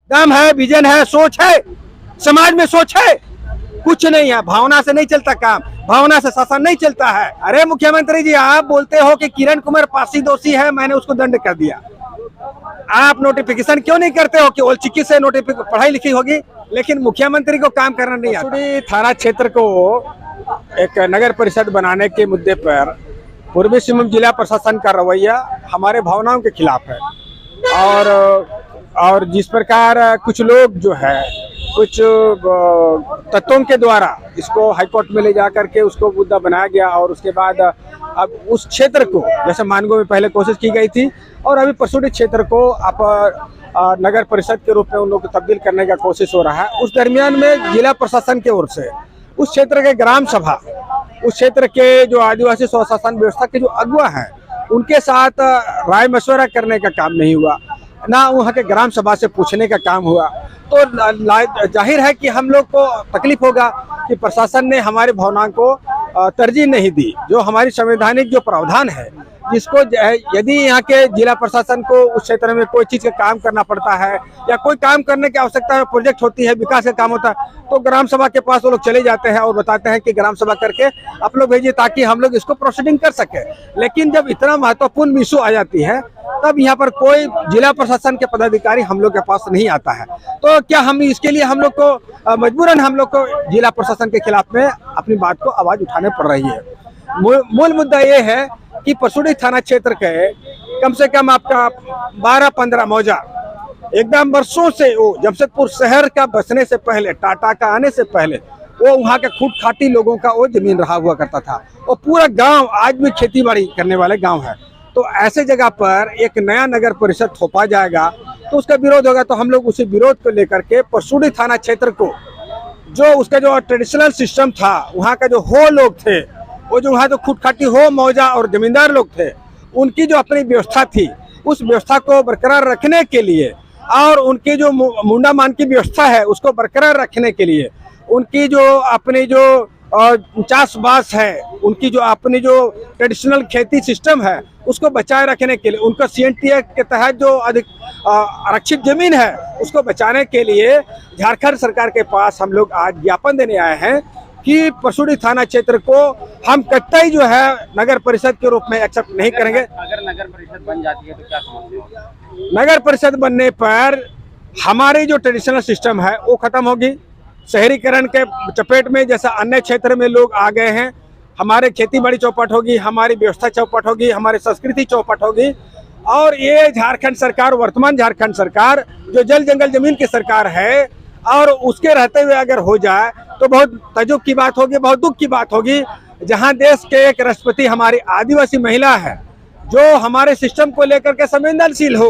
दम है, विजन है, सोच है, समाज में सोच है, कुछ नहीं है। भावना से नहीं चलता काम, भावना से शासन नहीं चलता है। अरे मुख्यमंत्री जी, आप बोलते हो कि किरण कुमार पासी दोषी है, मैंने उसको दंड कर दिया। आप नोटिफिकेशन क्यों नहीं करते हो कि ओलचिकी से नोटिफिकेशन पढ़ाई लिखी होगी, लेकिन मुख्यमंत्री को काम करना नहीं आता। पसुड़ी थाना क्षेत्र को एक नगर परिषद बनाने के मुद्दे पर पूर्वी सिंहभूम जिला प्रशासन का रवैया हमारे भावनाओं के खिलाफ है। और जिस प्रकार कुछ लोग जो है, कुछ तत्वों के द्वारा इसको हाईकोर्ट में ले जा करके उसको मुद्दा बनाया गया, और उसके बाद अब उस क्षेत्र को, जैसे मानगो में पहले कोशिश की गई थी और अभी पसुड़ी क्षेत्र को आप नगर परिषद के रूप में उन लोग को तब्दील करने का कोशिश हो रहा है। उस दरमियान में जिला प्रशासन की ओर से उस क्षेत्र के ग्राम सभा, उस क्षेत्र के जो आदिवासी स्वशासन व्यवस्था के जो अगुवा हैं, उनके साथ राय मशवरा करने का काम नहीं हुआ, ना वहाँ के ग्राम सभा से पूछने का काम हुआ। तो जाहिर है कि हम लोग को तकलीफ होगा कि प्रशासन ने हमारी भावना को तरजीह नहीं दी। जो हमारी संवैधानिक जो प्रावधान है, जिसको यदि यहाँ के जिला प्रशासन को उस क्षेत्र में कोई चीज का काम करना पड़ता है या कोई काम करने की आवश्यकता है, प्रोजेक्ट होती है, विकास का काम होता है, तो ग्राम सभा के पास वो लोग चले जाते हैं और बताते हैं कि ग्राम सभा करके आप लोग भेजिए ताकि हम लोग इसको प्रोसीडिंग कर सके। लेकिन जब इतना महत्वपूर्ण इशू आ जाती है, तब यहाँ पर कोई जिला प्रशासन के पदाधिकारी हम लोग के पास नहीं आता है। तो क्या हम इसके लिए हम लोग को मजबूरन हम लोग को जिला प्रशासन के खिलाफ में अपनी बात को आवाज उठाने पड़ रही है। मूल मुद्दा ये है कि पसुड़ी थाना क्षेत्र के कम से कम आपका 12-15 मौजा एकदम वर्षों से वो जमशेदपुर शहर का बसने से पहले, टाटा का आने से पहले, वो वहाँ के खूट खाटी लोगों का वो जमीन रहा हुआ करता था। और पूरा गांव आज भी खेती बाड़ी करने वाले गांव है। तो ऐसे जगह पर एक नया नगर परिषद थोपा जाएगा तो उसका विरोध होगा। तो हम लोग उसी विरोध को लेकर के पसुड़ी थाना क्षेत्र को, जो उसका जो ट्रेडिशनल सिस्टम था, वहाँ का जो हो लोग थे, वो जो वहाँ जो खूटखाटी हो मौजा और जमींदार लोग थे, उनकी जो अपनी व्यवस्था थी, उस व्यवस्था को बरकरार रखने के लिए, और उनकी जो मुंडा मान की व्यवस्था है उसको बरकरार रखने के लिए, उनकी जो अपनी जो चास बास है, उनकी जो अपनी जो ट्रेडिशनल खेती सिस्टम है, उसको बचाए रखने के लिए, उनका CNT एक्ट के तहत जो अधिक आरक्षित जमीन है उसको बचाने के लिए झारखंड सरकार के पास हम लोग आज ज्ञापन देने आए हैं कि पसुड़ी थाना क्षेत्र को हम कतई जो है नगर परिषद के रूप में एक्सेप्ट नहीं करेंगे। अगर नगर परिषद बन जाती है तो क्या समस्या होगी? नगर परिषद बनने पर हमारी जो ट्रेडिशनल सिस्टम है वो खत्म होगी। शहरीकरण के चपेट में जैसा अन्य क्षेत्र में लोग आ गए हैं, हमारे खेती बाड़ी चौपट होगी, हमारी व्यवस्था चौपट होगी, हमारी संस्कृति चौपट होगी। और ये झारखंड सरकार, वर्तमान झारखंड सरकार जो जल जंगल जमीन की सरकार है, और उसके रहते हुए अगर हो जाए तो बहुत तजुब की बात होगी, बहुत दुख की बात होगी। जहां देश के एक राष्ट्रपति हमारी आदिवासी महिला है, जो हमारे सिस्टम को लेकर के संवेदनशील हो,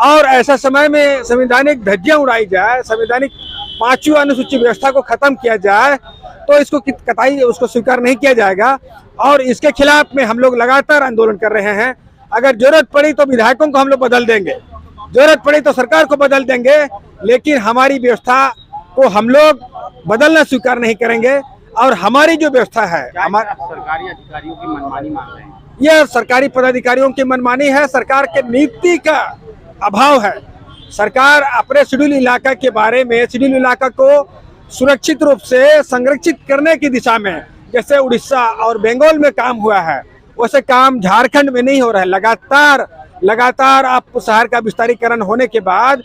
और ऐसा समय में संवैधानिक धज्जियां उड़ाई जाए, संवैधानिक 5वीं अनुसूची व्यवस्था को खत्म किया जाए, तो इसको कतई उसको स्वीकार नहीं किया जाएगा। और इसके खिलाफ में हम लोग लगातार आंदोलन कर रहे हैं। अगर जरूरत पड़ी तो विधायकों को हम लोग बदल देंगे, जरूरत पड़ी तो सरकार को बदल देंगे, लेकिन हमारी व्यवस्था को हम लोग बदलना स्वीकार नहीं करेंगे। और हमारी जो व्यवस्था है, हमारे सरकारी अधिकारियों की मनमानी मान रहे हैं? यह सरकारी पदाधिकारियों की मनमानी है, सरकार के नीति का अभाव है। सरकार अपने शेड्यूल इलाका के बारे में, शेड्यूल इलाका को सुरक्षित रूप से संरक्षित करने की दिशा में, जैसे उड़ीसा और बंगाल में काम हुआ है, वैसे काम झारखंड में नहीं हो रहा है। लगातार आप शहर का विस्तारीकरण होने के बाद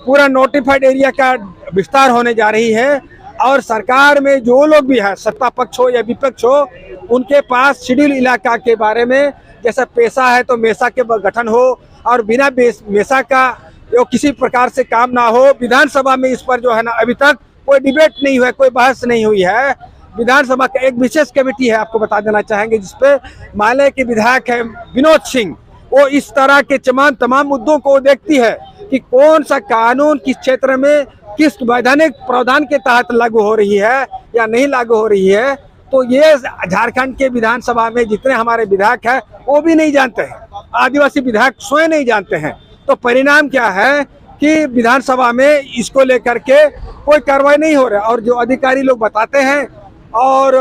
पूरा नोटिफाइड एरिया का विस्तार होने जा रही है। और सरकार में जो लोग भी है, सत्ता पक्ष हो या विपक्ष हो, उनके पास शेड्यूल इलाका के बारे में, जैसा पेशा है तो मेसा के गठन हो, और बिना मेसा का जो किसी प्रकार से काम ना हो। विधानसभा में इस पर जो है ना अभी तक कोई डिबेट नहीं हुआ, कोई बहस नहीं हुई है। विधानसभा का एक विशेष कमेटी है, आपको बता देना चाहेंगे, जिसपे माले के विधायक है विनोद सिंह, वो इस तरह के तमाम मुद्दों को देखती है कि कौन सा कानून किस क्षेत्र में किस वैधानिक प्रावधान के तहत लागू हो रही है या नहीं लागू हो रही है। तो ये झारखंड के विधानसभा में जितने हमारे विधायक हैं वो भी नहीं जानते हैं, आदिवासी विधायक स्वयं नहीं जानते हैं। तो परिणाम क्या है कि विधानसभा में इसको लेकर के कोई कार्रवाई नहीं हो रहा। और जो अधिकारी लोग बताते हैं, और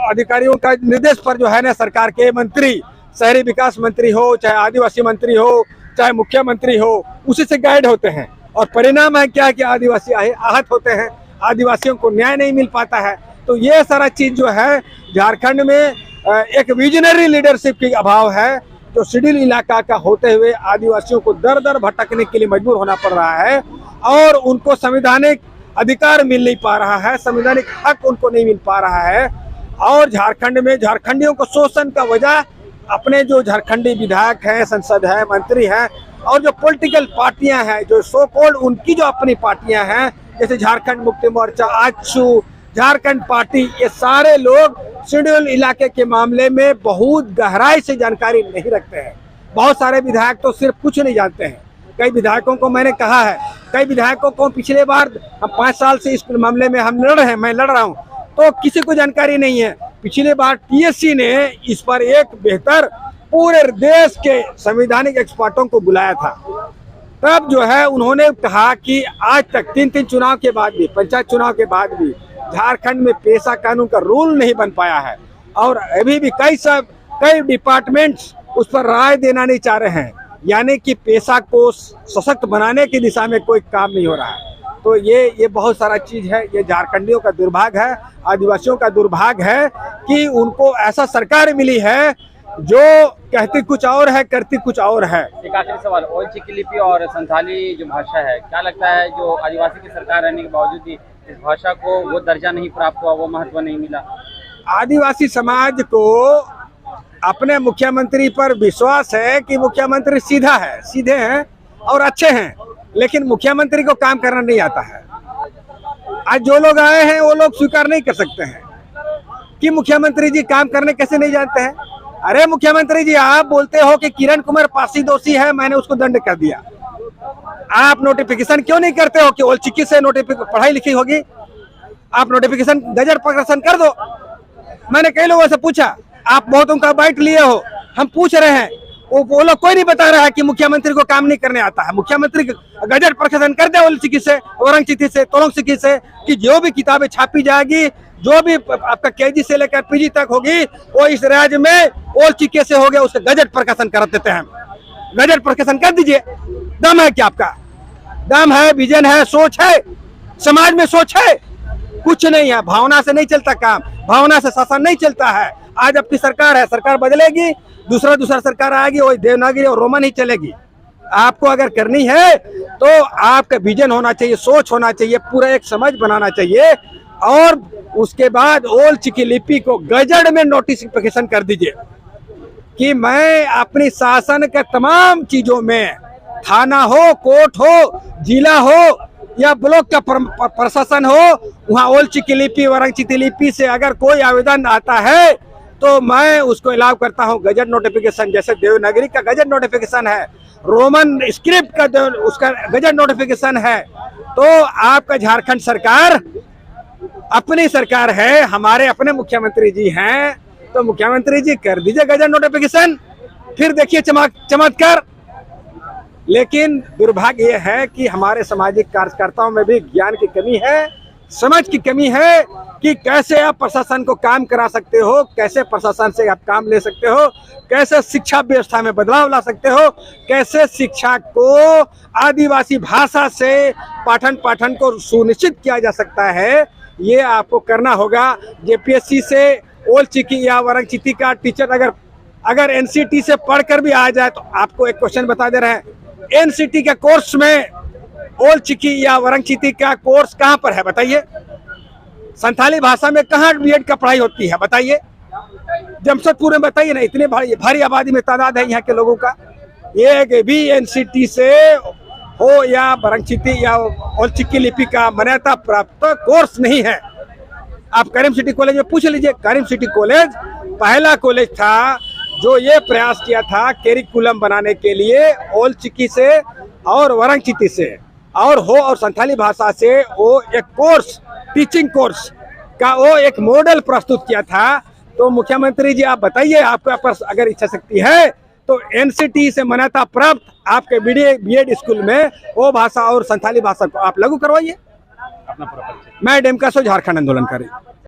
अधिकारियों का निर्देश पर जो है ना सरकार के मंत्री, शहरी विकास मंत्री हो, चाहे आदिवासी मंत्री हो, चाहे मुख्यमंत्री हो, उसी से गाइड होते हैं। और परिणाम है क्या कि आदिवासी आहत होते हैं, आदिवासियों को न्याय नहीं मिल पाता है। तो ये सारा चीज जो है झारखंड में एक विजनरी लीडरशिप की अभाव है, जो शेड्यूल इलाका का होते हुए आदिवासियों को दर दर भटकने के लिए मजबूर होना पड़ रहा है और उनको संवैधानिक अधिकार मिल नहीं पा रहा है, संवैधानिक हक उनको नहीं मिल पा रहा है। और झारखंड में झारखंडियों को शोषण का वजह अपने जो झारखंडी विधायक हैं, संसद है, मंत्री हैं और जो पॉलिटिकल पार्टियां हैं, जो सो कॉल्ड उनकी जो अपनी पार्टियां हैं, जैसे झारखंड मुक्ति मोर्चा, आजसू, झारखंड पार्टी, ये सारे लोग शेड्यूल इलाके के मामले में बहुत गहराई से जानकारी नहीं रखते हैं। बहुत सारे विधायक तो सिर्फ कुछ नहीं जानते हैं। कई विधायकों को मैंने कहा है, कई विधायकों को पिछले बार हम 5 साल से इस मामले में हम लड़ रहे हैं, मैं लड़ रहा हूँ, तो किसी को जानकारी नहीं है। पिछले बार टीएससी ने इस पर एक बेहतर पूरे देश के संवैधानिक एक्सपर्टों को बुलाया था। तब जो है उन्होंने कहा कि आज तक 3 चुनाव के बाद भी, पंचायत चुनाव के बाद भी झारखंड में पेशा कानून का रूल नहीं बन पाया है और अभी भी कई डिपार्टमेंट्स उस पर राय देना नहीं चाह रहे हैं, यानी कि पेशा को सशक्त बनाने की दिशा में कोई काम नहीं हो रहा है। तो ये बहुत सारा चीज है, ये झारखंडियों का दुर्भाग्य है, आदिवासियों का दुर्भाग्य है कि उनको ऐसा सरकार मिली है जो कहती कुछ और है, करती कुछ और है। एक आखिरी सवाल, ओल चिकी लिपि और संथाली जो भाषा है, क्या लगता है जो आदिवासी की सरकार रहने के बावजूद भी इस भाषा को वो दर्जा नहीं प्राप्त हुआ, वो महत्व नहीं मिला? आदिवासी समाज को अपने मुख्यमंत्री पर विश्वास है कि मुख्यमंत्री सीधे हैं और अच्छे हैं, लेकिन मुख्यमंत्री को काम करना नहीं आता है। आज जो लोग आए हैं वो लोग स्वीकार नहीं कर सकते हैं कि मुख्यमंत्री जी काम करने कैसे नहीं जानते हैं। अरे मुख्यमंत्री जी, आप बोलते हो कि किरण कुमार पासी दोषी है, मैंने उसको दंड कर दिया, आप नोटिफिकेशन क्यों नहीं करते हो कि ओल चिकी से पढ़ाई लिखी होगी, आप नोटिफिकेशन गजट प्रकाशन कर दो। मैंने कई लोगों से पूछा, आप बहुत उनका बाइट लिए हो, हम पूछ रहे हैं, वो लोग कोई नहीं बता रहा है कि मुख्यमंत्री को काम नहीं करने आता है। मुख्यमंत्री गजट प्रकाशन कर दे ओल चिकी से, औरंग चिकी से, तोलंग चिकी से, कि जो भी किताबें छापी जाएगी, जो भी आपका केजी से लेकर पीजी तक होगी, वो इस राज्य में ओल चिकी से हो गया, उसका गजट प्रकाशन कर देते हैं। गजट प्रकाशन कर दीजिए। दम है क्या आपका? दम है, विजन है, सोच है, समाज में सोच है? कुछ नहीं है। भावना से नहीं चलता काम, भावना से शासन नहीं चलता है। आज आपकी सरकार है, सरकार बदलेगी, दूसरा सरकार आएगी, वही देवनागरी और रोमन ही चलेगी। आपको अगर करनी है तो आपका विजन होना चाहिए, सोच होना चाहिए, पूरा एक समझ बनाना चाहिए और उसके बाद ओल चिकी लिपि को गजट में नोटिफिकेशन कर दीजिए कि मैं अपनी शासन के तमाम चीजों में, थाना हो, कोर्ट हो, जिला हो या ब्लॉक का प्रशासन हो, वहाँ ओल चिकी लिपि, वरंग चिकी लिपि से अगर कोई आवेदन आता है तो मैं उसको अलाउ करता हूँ गजट नोटिफिकेशन। जैसे देवनागरी का गजट नोटिफिकेशन है, रोमन स्क्रिप्ट का उसका गजट नोटिफिकेशन है। तो आपका झारखंड सरकार अपनी सरकार है, हमारे अपने मुख्यमंत्री जी हैं, तो मुख्यमंत्री जी कर दीजिए गजट नोटिफिकेशन, फिर देखिए चमत्कार। लेकिन दुर्भाग्य यह है कि हमारे सामाजिक कार्यकर्ताओं में भी ज्ञान की कमी है, समझ की कमी है कि कैसे आप प्रशासन को काम करा सकते हो, कैसे प्रशासन से आप काम ले सकते हो, कैसे शिक्षा व्यवस्था में बदलाव ला सकते हो, कैसे शिक्षा को आदिवासी भाषा से पाठन को सुनिश्चित किया जा सकता है। ये आपको करना होगा। जेपीएससी से ओल चिकी या वरंग चिकी का टीचर अगर एनसीटी से पढ़कर भी आ जाए, तो आपको एक क्वेश्चन बता दे रहे हैं, एनसीटी के कोर्स में ओल चिकी या वरंग चिकी का कोर्स कहाँ पर है बताइए? संथाली भाषा में कहाँ बीएड का पढ़ाई होती है बताइए? जमशेदपुर में बताइए ना, इतने भारी आबादी में तादाद है यहाँ के लोगों का। ये भी एनसीटी से हो या वरंग चिकी या ओल चिकी लिपि का मान्यता प्राप्त कोर्स नहीं है। आप करीम सिटी कॉलेज में पूछ लीजिए। करीम सिटी कॉलेज पहला कॉलेज था जो ये प्रयास किया था कैरिकुलम बनाने के लिए ओल चिकी से और वरंग चिकी से और संथाली भाषा से वो एक कोर्स, टीचिंग कोर्स का वो एक मॉडल प्रस्तुत किया था। तो मुख्यमंत्री जी आप बताइए, आपके पास अगर इच्छा शक्ति है तो एनसीटी से मान्यता प्राप्त आपके बीएड स्कूल में वो भाषा और संथाली भाषा को आप लागू करवाइए। अपना पूरा परिचय। मैं डेमकासो झारखंड आंदोलनकारी।